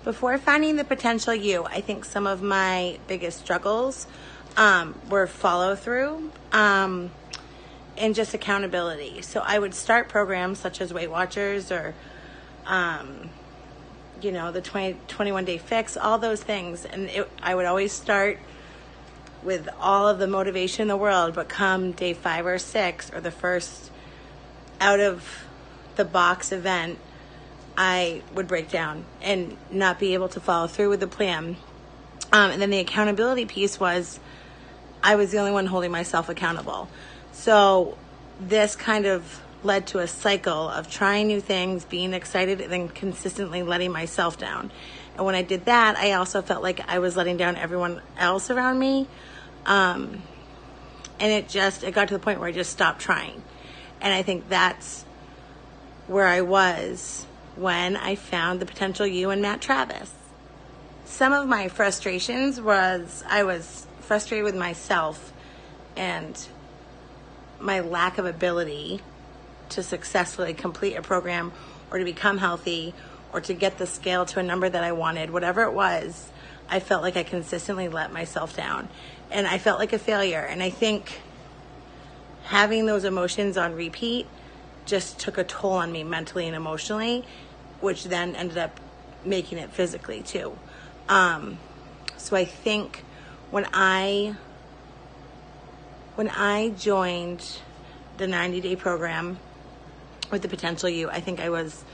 Before finding the potential you, I think some of my biggest struggles were follow through and just accountability. So I would start programs such as Weight Watchers or, the 21 Day Fix, all those things. And I would always start with all of the motivation in the world, but come day 5 or 6 or the first out of the box event, I would break down and not be able to follow through with the plan. And then the accountability piece was I was the only one holding myself accountable. So this kind of led to a cycle of trying new things, being excited, and then consistently letting myself down. And when I did that, I also felt like I was letting down everyone else around me. And it got to the point where I just stopped trying. And I think that's where I was when I found the potential you and Matt Travis. Some of my frustrations was I was frustrated with myself and my lack of ability to successfully complete a program or to become healthy or to get the scale to a number that I wanted. Whatever it was, I felt like I consistently let myself down and I felt like a failure. And I think having those emotions on repeat just took a toll on me mentally and emotionally, which then ended up making it physically too. So I think when I joined the 90-day program with the potential you, I think I was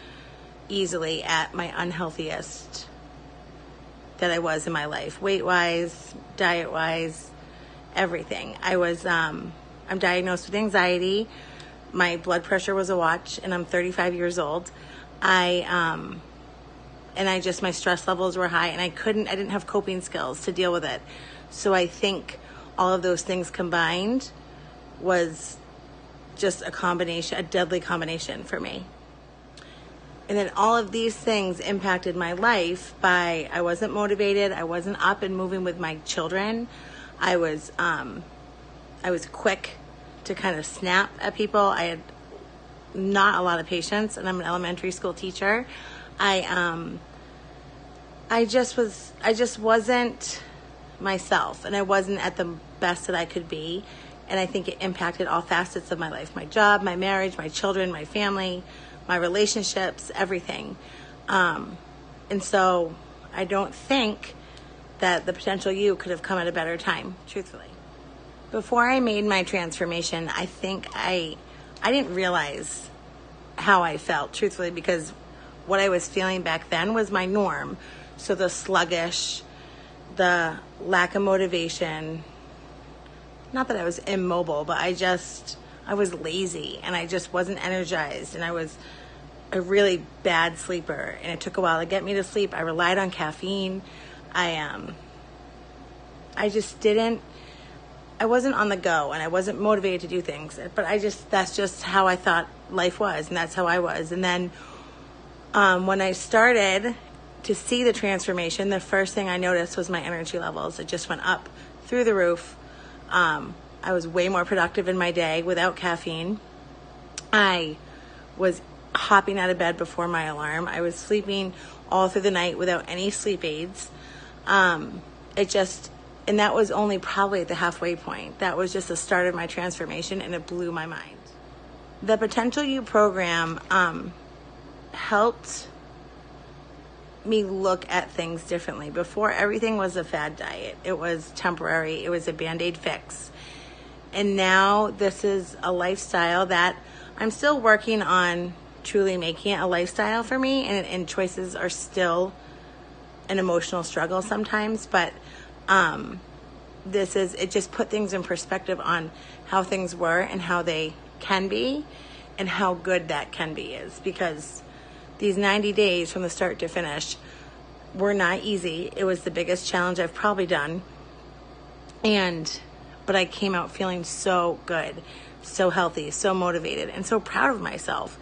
easily at my unhealthiest that I was in my life, weight-wise, diet-wise, everything. I'm diagnosed with anxiety. My blood pressure was a watch, and I'm 35 years old. My stress levels were high, and I didn't have coping skills to deal with it. So I think all of those things combined was just a deadly combination for me. And then all of these things impacted my life I wasn't motivated. I wasn't up and moving with my children. I was quick to kind of snap at people. I had not a lot of patience, and I'm an elementary school teacher. I just wasn't myself, and I wasn't at the best that I could be. And I think it impacted all facets of my life, my job, my marriage, my children, my family, my relationships, everything. And so I don't think that the potential you could have come at a better time, truthfully. Before I made my transformation, I think I didn't realize how I felt, truthfully, because what I was feeling back then was my norm. So the sluggish, the lack of motivation, not that I was immobile, but I was lazy and I just wasn't energized, and I was a really bad sleeper, and it took a while to get me to sleep. I relied on caffeine. I wasn't on the go, and I wasn't motivated to do things, but that's just how I thought life was, and that's how I was. And then when I started to see the transformation, the first thing I noticed was my energy levels. It just went up through the roof. I was way more productive in my day without caffeine. I was hopping out of bed before my alarm. I was sleeping all through the night without any sleep aids. And that was only probably at the halfway point. That was just the start of my transformation, and it blew my mind. The Potential You program helped me look at things differently. Before, everything was a fad diet. It was temporary. It was a Band-Aid fix. And now this is a lifestyle that I'm still working on truly making it a lifestyle for me, and choices are still an emotional struggle sometimes, but it just put things in perspective on how things were and how they can be and how good that can be is, because these 90 days from the start to finish were not easy. It was the biggest challenge I've probably done. But I came out feeling so good, so healthy, so motivated, and so proud of myself.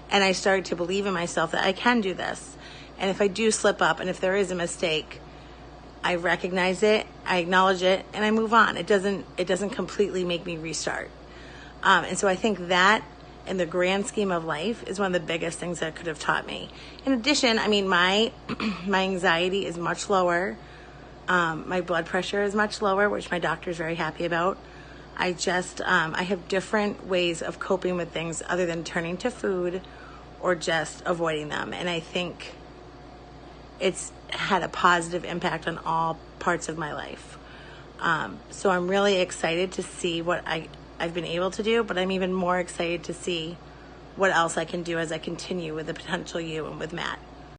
And I started to believe in myself that I can do this. And if I do slip up, and if there is a mistake, I recognize it, I acknowledge it, and I move on. It doesn't completely make me restart. And so I think that in the grand scheme of life is one of the biggest things that it could have taught me. In addition, I mean, my anxiety is much lower. My blood pressure is much lower, which my doctor is very happy about. I have different ways of coping with things other than turning to food or just avoiding them. And I think it's had a positive impact on all parts of my life. So I'm really excited to see what I've been able to do, but I'm even more excited to see what else I can do as I continue with the Potential You and with Matt.